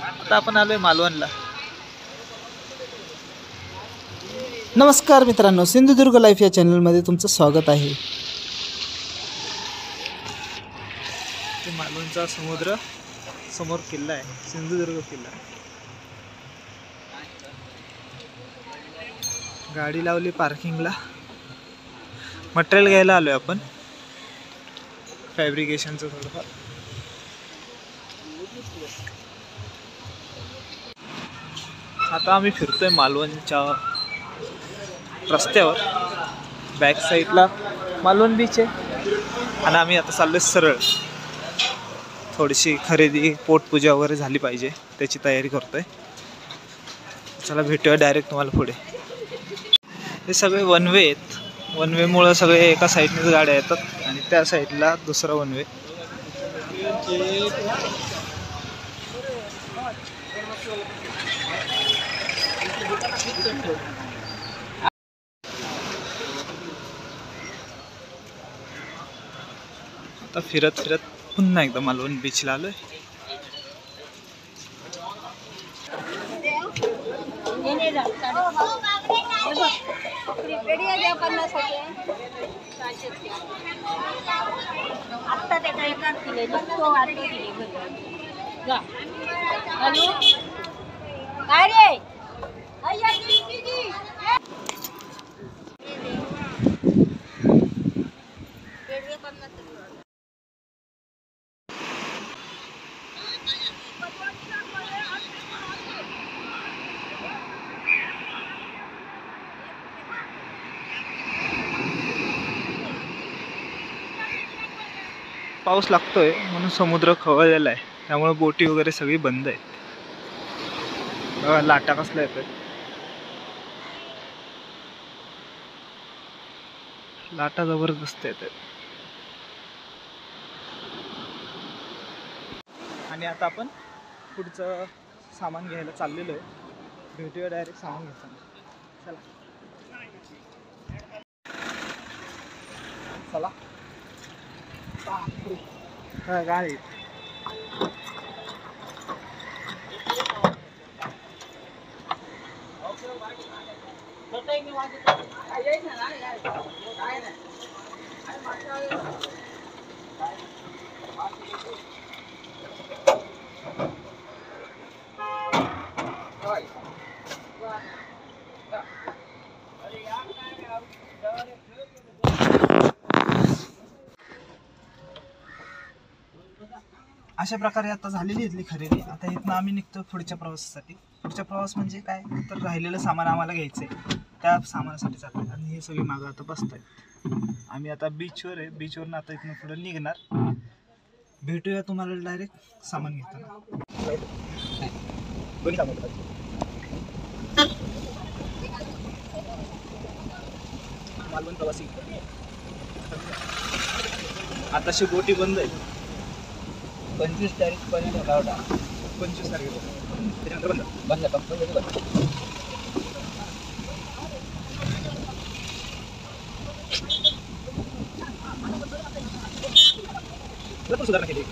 आता आपण आलोय मालवणला. नमस्कार मित्रांनो, सिंधुदुर्ग लाईफ या चॅनलमध्ये तुमचं स्वागत आहे. मालवणचा समुद्र, समोर किल्ला आहे, सिंधुदुर्ग किल्ला. गाडी लावली पार्किंगला. मटेरियल घ्यायला आलोय आपण, फॅब्रिकेशनचं थोडंफार. आता आम्ही फिरतोय मालवणच्या रस्त्यावर. बॅक साईडला मालवण बीच आहे आणि आम्ही आता चाललोय सरळ. थोडीशी खरेदी, पोटपूजा वगैरे झाली पाहिजे, त्याची तयारी करतोय. चला भेटूया डायरेक्ट तुम्हाला पुढे. हे सगळे वन वे आहेत. वन वेमुळं सगळे एका साईडनेच गाड्या येतात आणि त्या साईडला दुसरा वन वे. आता फिरत फिरत पुन्हा एकदा मालवण बीचला आलोय. पाऊस लागतोय म्हणून समुद्र खवळलेला आहे, त्यामुळे बोटी वगैरे सगळी बंद आहेत. बघा लाटा कसल्या येतात. लाटा जबरदस्त येतात. आणि आता आपण पुढचं सामान घ्यायला चाललेलो आहे. भेटूया डायरेक्ट सामान घेताना. चला चला गाडी. अशा प्रकारे आता झालेली इथली खरेदी. आता इथनं आम्ही निघतो पुढच्या प्रवासासाठी. पुढचा प्रवास म्हणजे काय तर राहिलेलं सामान आम्हाला घ्यायचं आहे, त्या सामानासाठी चाललं. आणि हे सगळी मागं आता बसत आहेत. आम्ही आता बीचवर आहे. बीचवरनं आता इथनं पुढं निघणार. भेटूया तुम्हाला डायरेक्ट सामान घेताना. मालवण प्रवासी आताशी बोटी बंद आहे. 25 तारीखपर्यंत होता होता. 25 तारखेपर्यंत त्याच्यानंतर बंद कंपनी बंद. भरपूर सुधारणा केली.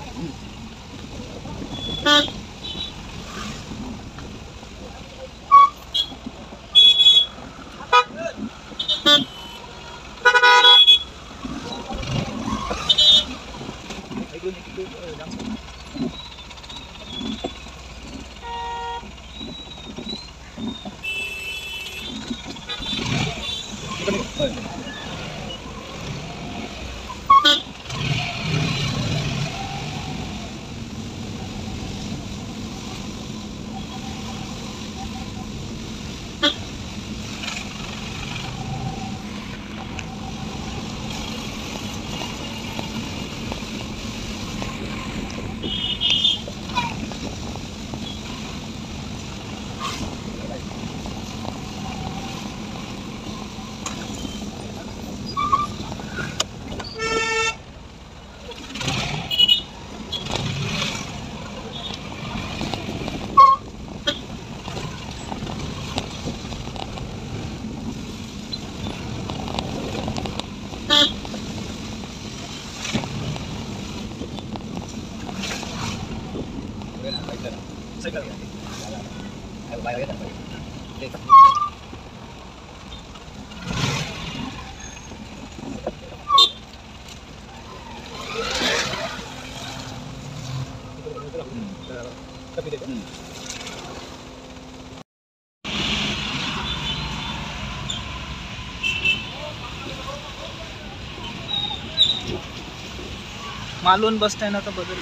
मालवण बस स्टँड आता बदल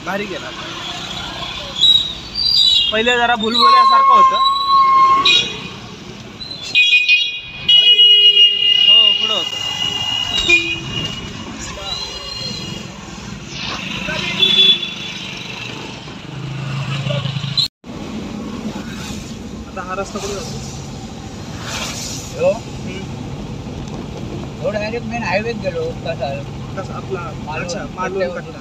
भारी गेला. पहिले जरा भुलभुल्यासारखं होतं. हो पुढं होतं. आता हा रस्ता कुठे जातो? डायरेक्ट मेन हायवे गेलो कसा आपला मालवण कट्टा.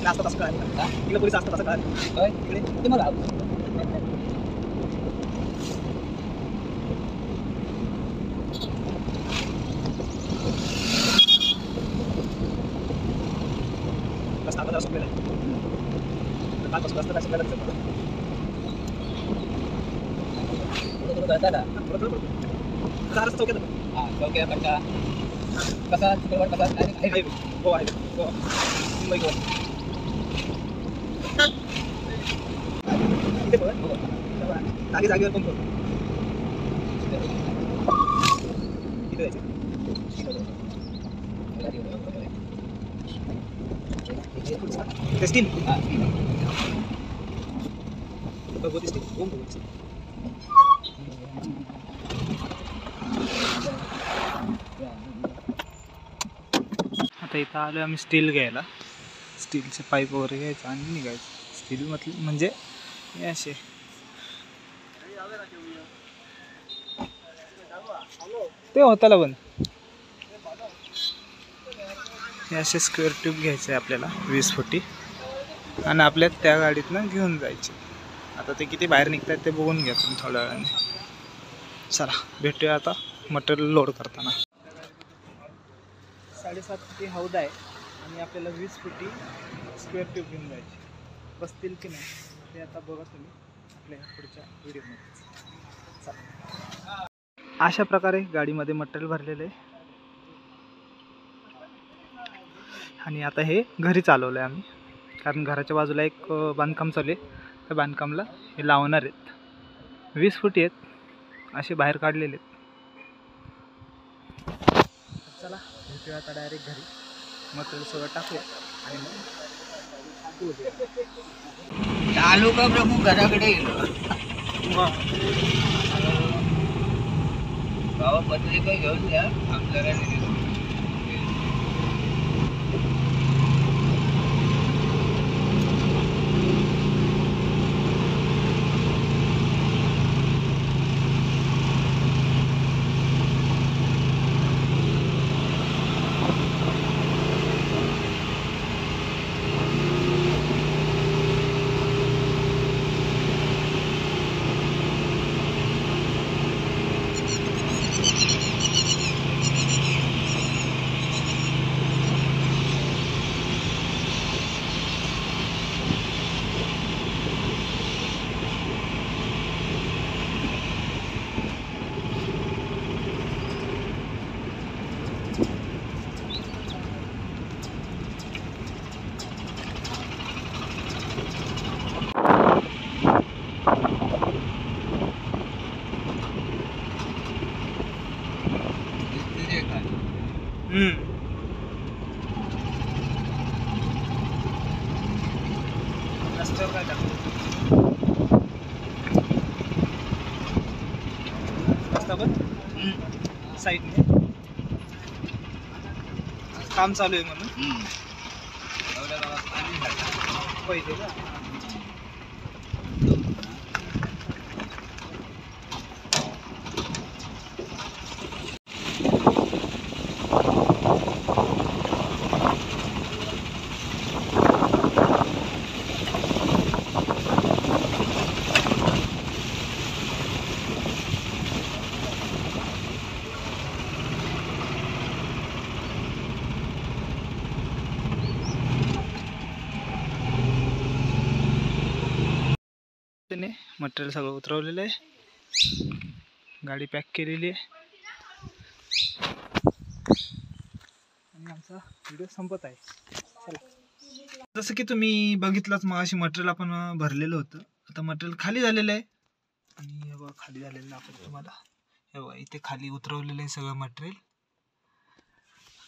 असतात असं काय इकडे पोलीस असतात असं काय इकडे ते मला रस्ता आता सुटलेला आहे. कालपासून रस्ता कसं करायचं हा रस्ता चौक्यात चौक्या कट्टा कसा चित्रपट कसा हायवे गोवा हायवे गोवा मुंबई गोवा इथे बघ जागे जागेवर पण बघ इथे जायचं स्टील भगवती स्टील ओम भगवती आता इथं आलो आम्ही स्टील घ्यायला. स्टीलचे पाईप वगैरे घ्यायचं आणि निघायचं. स्टील म्हटलं म्हणजे हे असे ते होताला पण हे असे स्क्वेअर ट्यूब घ्यायचे आपल्याला 20 फुटी आणि आपल्या त्या गाडीतनं घेऊन जायचे. आता ते किती बाहेर निघतात ते बघून घ्या तुम्ही थोड्या वेळाने. चला भेटूया आता मटेरियल लोड करताना. 7.5 फुटी हौदा आहे आणि आपल्याला 20 फुटी स्क्वेअर ट्यूब घेऊन जायची. बसतील की नाही ते आता बघा तुम्ही आपल्या पुढच्या व्हिडिओमध्ये. चला अशा प्रकारे गाडीमध्ये मटेरियल भरलेलं आहे आणि आता हे घरी चालवलं आहे आम्ही कारण घराच्या बाजूला एक बांधकाम चालू आहे. त्या बांधकामला हे लावणार आहेत. 20 फुटी आहेत असे बाहेर काढलेले आहेत. चला भेटूया आता डायरेक्ट घरी. मटेरियल सगळं टाकूया आणि मग चालू का प्रमुख घराकडे गेलो बाबा पत्रिका घेऊन द्या आमच्याकडे गेलो. रस्त्यावर काय टाकतो रस्ता पण साईडने काम चालू आहे म्हणून पहिले का त्याने मटेरियल सगळं उतरवलेलं आहे, गाडी पॅक केलेली आहे आणि आमचा व्हिडिओ संपत आहे. चला, जसं की तुम्ही बघितलंच मग अशी मटेरियल आपण भरलेलं होतं. आता मटेरियल खाली झालेलं आहे आणि हे बघा खाली झालेलं दाखवतो तुम्हाला. हे बघा इथे खाली उतरवलेलं आहे सगळं मटेरियल.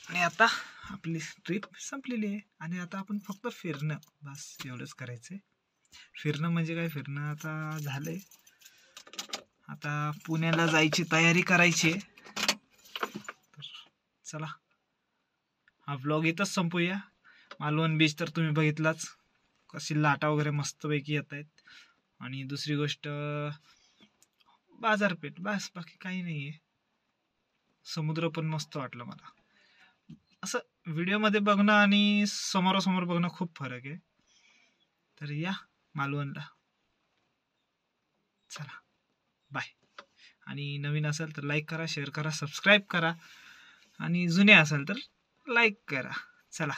आणि आता आपली ट्रिप संपलेली आहे आणि आता आपण फक्त फिरणं, बस एवढंच करायचं आहे. फिरणं म्हणजे काय, फिरणं आता झालंय. आता पुण्याला जायची तयारी करायची आहे. तर चला, हा व्लॉग इथंच संपूया. मालवण बीच तर तुम्ही बघितलाच, कशी लाटा वगैरे मस्तपैकी येत आहेत. आणि दुसरी गोष्ट बाजारपेठ, बस बाकी काही नाही आहे. समुद्र पण मस्त वाटलं मला. असं व्हिडिओमध्ये बघणं आणि समोरासमोर बघणं खूप फरक आहे. तर या मालवणला. चला बाय. आणि नवीन असेल तर लाईक करा, शेअर करा, सबस्क्राईब करा आणि जुने असेल तर लाईक करा. चला.